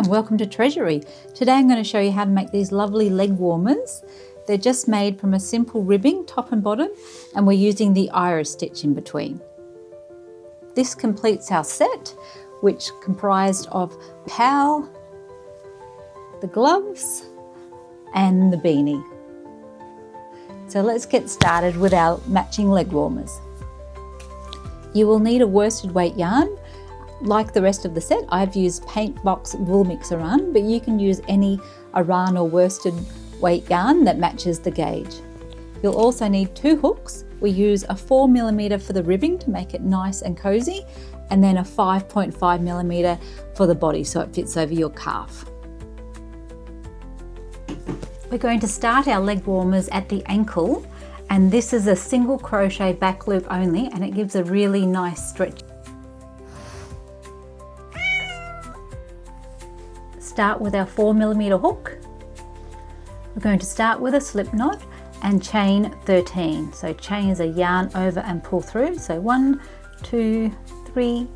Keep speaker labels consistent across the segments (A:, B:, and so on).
A: and welcome to Treasurie. Today I'm going to show you how to make these lovely leg warmers. They're just made from a simple ribbing top and bottom, and we're using the iris stitch in between. This completes our set, which comprised of pal, the gloves and the beanie. So let's get started with our matching leg warmers. You will need a worsted weight yarn. Like the rest of the set, I've used Paint Box Wool Mix Aran, but you can use any Aran or worsted weight yarn that matches the gauge. You'll also need 2 hooks. We use a 4mm for the ribbing to make it nice and cozy, and then a 5.5mm for the body so it fits over your calf. We're going to start our leg warmers at the ankle, and this is a single crochet back loop only, and it gives a really nice stretch. Start with our 4mm hook. We're going to start with a slip knot and chain 13. So chain is a yarn over and pull through. So 1, 2, 3,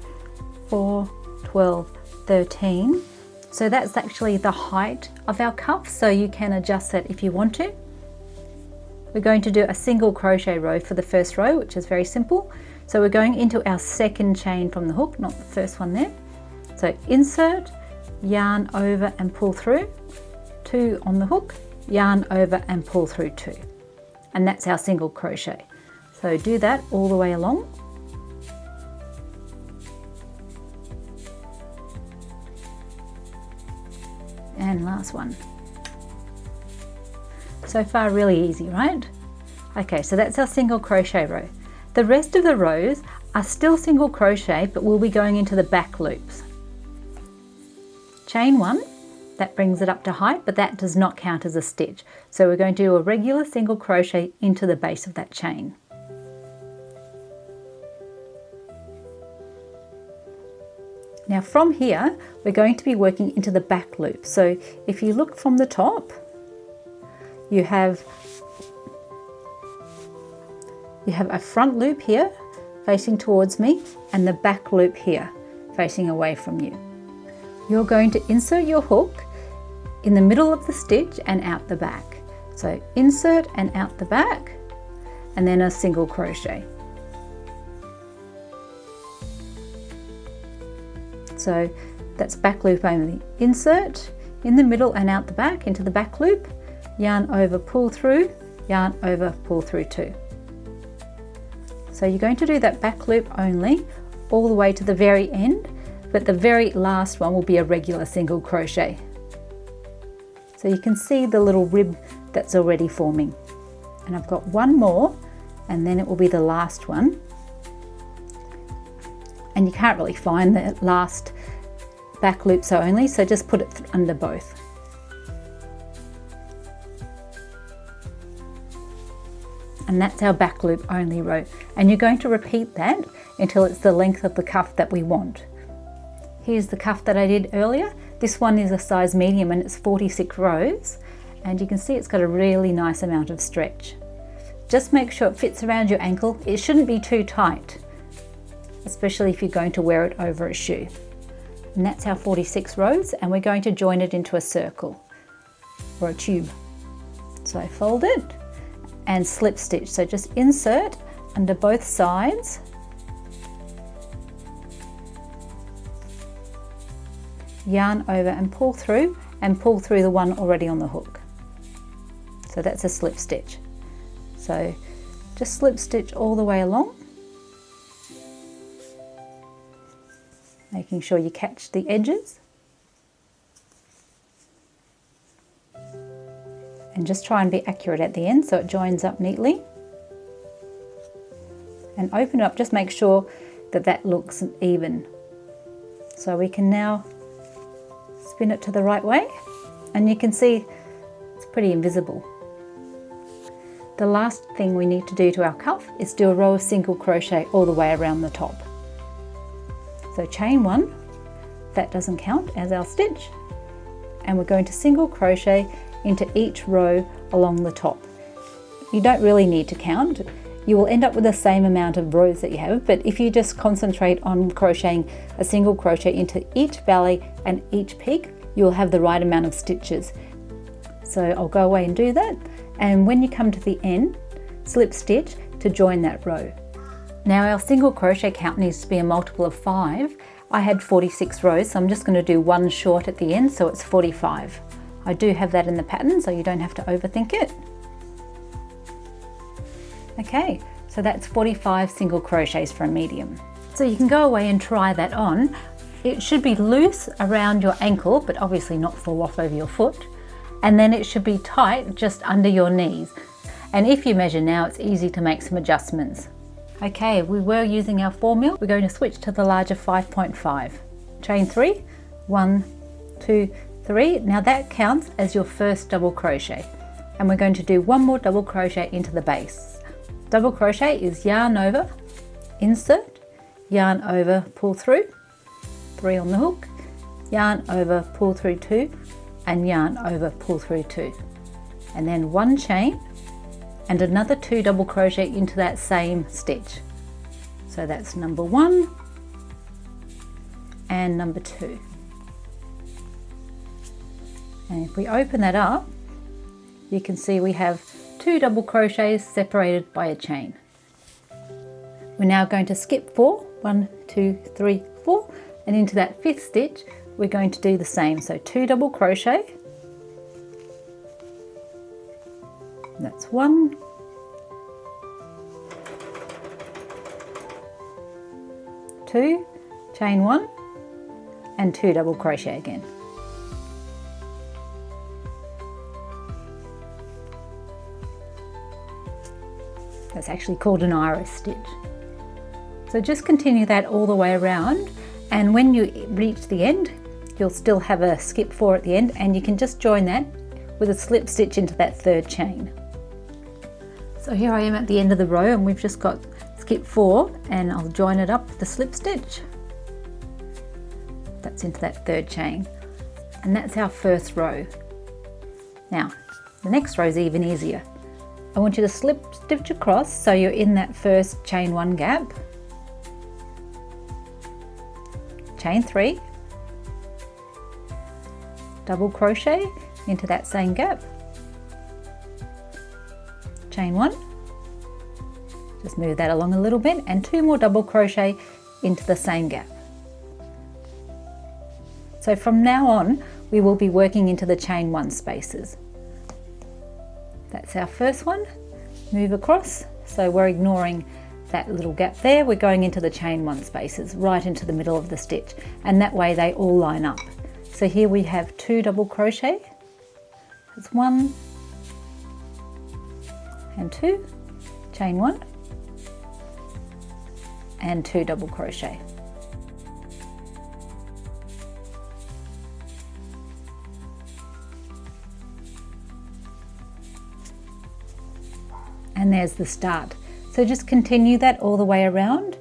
A: 4, 12, 13. So that's actually the height of our cuff, so you can adjust that if you want to. We're going to do a single crochet row for the first row, which is very simple. So we're going into our second chain from the hook, not the first one there. So insert, yarn over and pull through, 2 on the hook, yarn over and pull through 2, and that's our single crochet. So do that all the way along. And last one. So far really easy, right? Okay, so that's our single crochet row. The rest of the rows are still single crochet, but we'll be going into the back loops. Chain 1, that brings it up to height, but that does not count as a stitch. So we're going to do a regular single crochet into the base of that chain. Now from here, we're going to be working into the back loop. So if you look from the top, you have a front loop here facing towards me and the back loop here facing away from you. You're going to insert your hook in the middle of the stitch and out the back. So insert and out the back, and then a single crochet. So that's back loop only. Insert in the middle and out the back into the back loop, yarn over, pull through, yarn over, pull through 2. So you're going to do that back loop only all the way to the very end, but the very last one will be a regular single crochet. So you can see the little rib that's already forming. And I've got one more, and then it will be the last one. And you can't really find the last back loops only, so just put it under both. And that's our back loop only row. And you're going to repeat that until it's the length of the cuff that we want. Here's the cuff that I did earlier. This one is a size medium and it's 46 rows. And you can see it's got a really nice amount of stretch. Just make sure it fits around your ankle. It shouldn't be too tight, especially if you're going to wear it over a shoe. And that's our 46 rows, and we're going to join it into a circle or a tube. So fold it and slip stitch. So just insert under both sides. Yarn over and pull through the one already on the hook. So that's a slip stitch. So just slip stitch all the way along, making sure you catch the edges, and just try and be accurate at the end so it joins up neatly. And open it up, just make sure that that looks even. So we can now spin it to the right way, and you can see it's pretty invisible. The last thing we need to do to our cuff is do a row of single crochet all the way around the top. So chain 1, that doesn't count as our stitch, and we're going to single crochet into each row along the top. You don't really need to count. you will end up with the same amount of rows that you have, but if you just concentrate on crocheting a single crochet into each valley and each peak, you'll have the right amount of stitches. So I'll go away and do that, and when you come to the end, slip stitch to join that row. Now our single crochet count needs to be a multiple of 5. I had 46 rows, so I'm just going to do one short at the end, so it's 45. I do have that in the pattern, so you don't have to overthink it. Okay, so that's 45 single crochets for a medium. So you can go away and try that on. It should be loose around your ankle, but obviously not fall off over your foot. And then it should be tight just under your knees. And if you measure now, it's easy to make some adjustments. Okay, we were using our 4 mil. We're going to switch to the larger 5.5. Chain 3, 1, 2, 3. Now that counts as your first double crochet. And we're going to do one more double crochet into the base. Double crochet is yarn over, insert, yarn over, pull through, 3 on the hook, yarn over, pull through 2, and yarn over, pull through 2. And then 1 chain, and another 2 double crochet into that same stitch. So that's number 1 and number 2. And if we open that up, you can see we have 2 double crochets separated by a chain. We're now going to skip 4, 1, 2, 3, 4, and into that 5th stitch we're going to do the same. So 2 double crochet, that's 1, 2, chain 1, and 2 double crochet again. That's actually called an iris stitch. So just continue that all the way around, and when you reach the end, you'll still have a skip 4 at the end, and you can just join that with a slip stitch into that 3rd chain. So here I am at the end of the row, and we've just got skip 4, and I'll join it up with the slip stitch. That's into that 3rd chain, and that's our first row. Now the next row is even easier. I want you to slip stitch across so you're in that first chain 1 gap, chain 3, double crochet into that same gap, chain 1, just move that along a little bit, and 2 more double crochet into the same gap. So from now on we will be working into the chain 1 spaces. That's our first one. Move across, so we're ignoring that little gap there. We're going into the chain 1 spaces right into the middle of the stitch, and that way they all line up. So here we have 2 double crochet, that's 1 and 2, chain 1 and 2 double crochet. And there's the start. So just continue that all the way around,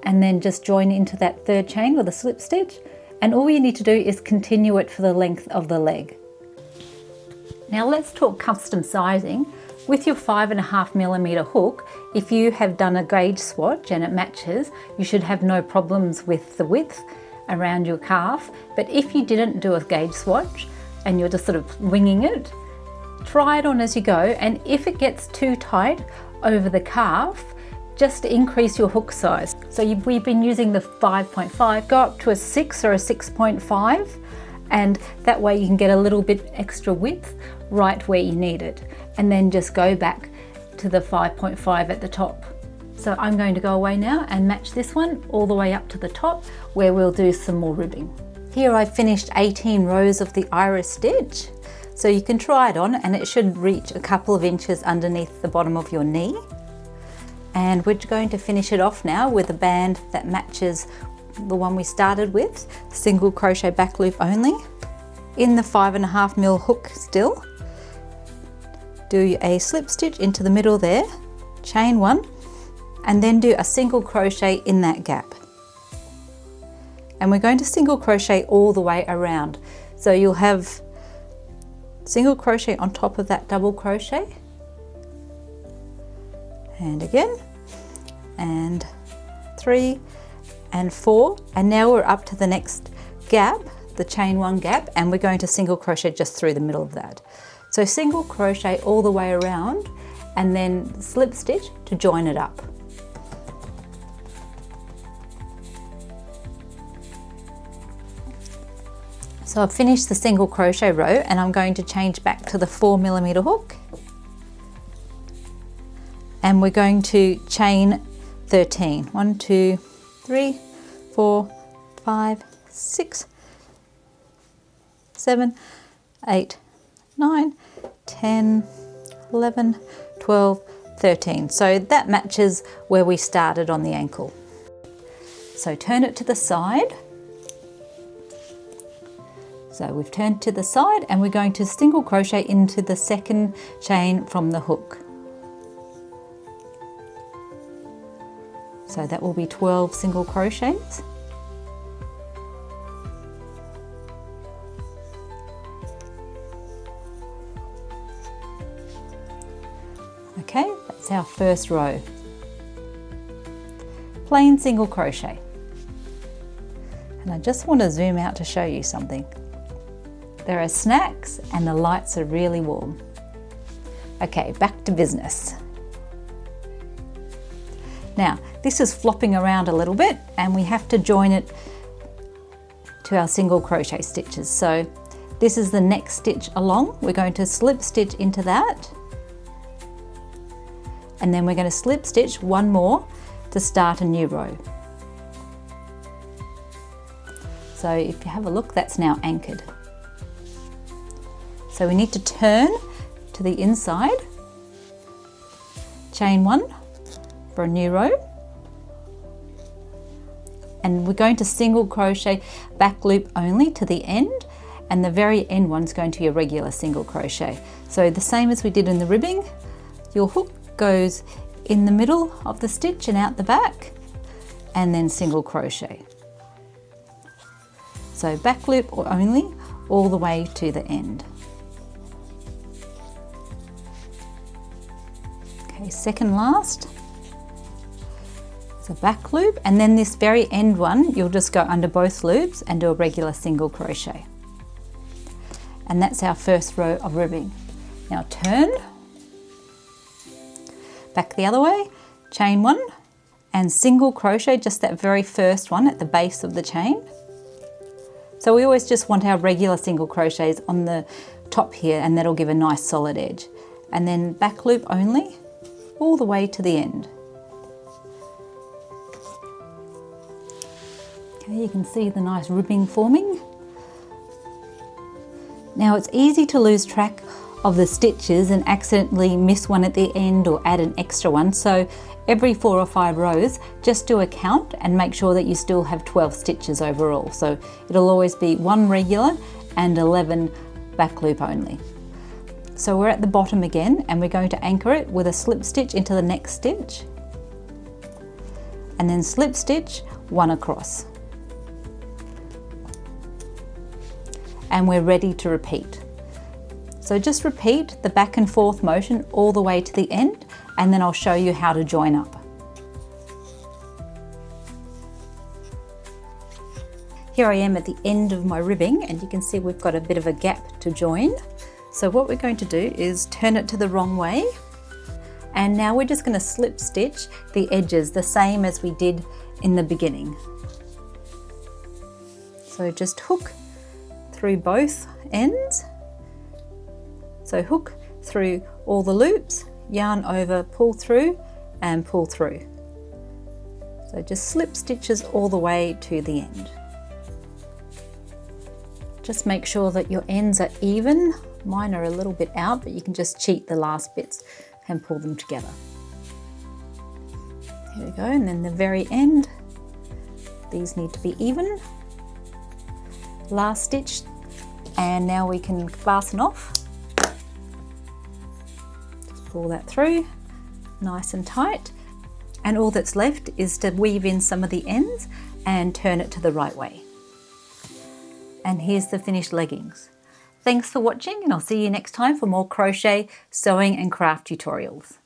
A: and then just join into that 3rd chain with a slip stitch, and all you need to do is continue it for the length of the leg. Now let's talk custom sizing. With your 5.5mm hook, if you have done a gauge swatch and it matches, you should have no problems with the width around your calf. But if you didn't do a gauge swatch and you're just sort of winging it, try it on as you go, and if it gets too tight over the calf, just increase your hook size. So we've been using the 5.5, go up to a 6 or a 6.5, and that way you can get a little bit extra width right where you need it, and then just go back to the 5.5 at the top. So I'm going to go away now and match this one all the way up to the top, where we'll do some more ribbing. Here I've finished 18 rows of the iris stitch. So you can try it on, and it should reach a couple of inches underneath the bottom of your knee. And we're going to finish it off now with a band that matches the one we started with, single crochet back loop only, in the 5.5mm hook still. Do a slip stitch into the middle there, chain 1, and then do a single crochet in that gap. And we're going to single crochet all the way around. So you'll have single crochet on top of that double crochet, and again, and 3 and 4, and now we're up to the next gap, the chain 1 gap, and we're going to single crochet just through the middle of that. So single crochet all the way around and then slip stitch to join it up. So I've finished the single crochet row and I'm going to change back to the 4mm hook, and we're going to chain 13. 1, 2, 3, 4, 5, 6, 7, 8, 9, 10, 11, 12, 13. So that matches where we started on the ankle. So turn it to the side. So we've turned to the side and we're going to single crochet into the second chain from the hook. So that will be 12 single crochets. Okay, that's our first row. Plain single crochet. And I just want to zoom out to show you something. There are snacks and the lights are really warm. Okay, back to business. Now, this is flopping around a little bit and we have to join it to our single crochet stitches. So this is the next stitch along. We're going to slip stitch into that. And then we're going to slip stitch one more to start a new row. So if you have a look, that's now anchored. So we need to turn to the inside, chain 1 for a new row, and we're going to single crochet back loop only to the end, and the very end one's going to be a regular single crochet. So the same as we did in the ribbing, your hook goes in the middle of the stitch and out the back, and then single crochet. So back loop only all the way to the end. Okay, second last. So back loop, and then this very end one, you'll just go under both loops and do a regular single crochet. And that's our first row of ribbing. Now turn, back the other way, chain 1 and single crochet just that very first one at the base of the chain. So we always just want our regular single crochets on the top here, and that'll give a nice solid edge. And then back loop only all the way to the end. Okay, you can see the nice ribbing forming. Now it's easy to lose track of the stitches and accidentally miss one at the end or add an extra one. So every 4 or 5 rows, just do a count and make sure that you still have 12 stitches overall. So it'll always be 1 regular and 11 back loop only. So we're at the bottom again, and we're going to anchor it with a slip stitch into the next stitch, and then slip stitch 1 across. And we're ready to repeat. So just repeat the back and forth motion all the way to the end, and then I'll show you how to join up. Here I am at the end of my ribbing, and you can see we've got a bit of a gap to join. So what we're going to do is turn it to the wrong way, and now we're just going to slip stitch the edges the same as we did in the beginning. So just hook through both ends. So hook through all the loops, yarn over, pull through and pull through. So just slip stitches all the way to the end. Just make sure that your ends are even. Mine are a little bit out, but you can just cheat the last bits and pull them together. Here we go, and then the very end, these need to be even. Last stitch, and now we can fasten off. Just pull that through, nice and tight. And all that's left is to weave in some of the ends and turn it to the right way. And here's the finished leggings. Thanks for watching, and I'll see you next time for more crochet, sewing and craft tutorials.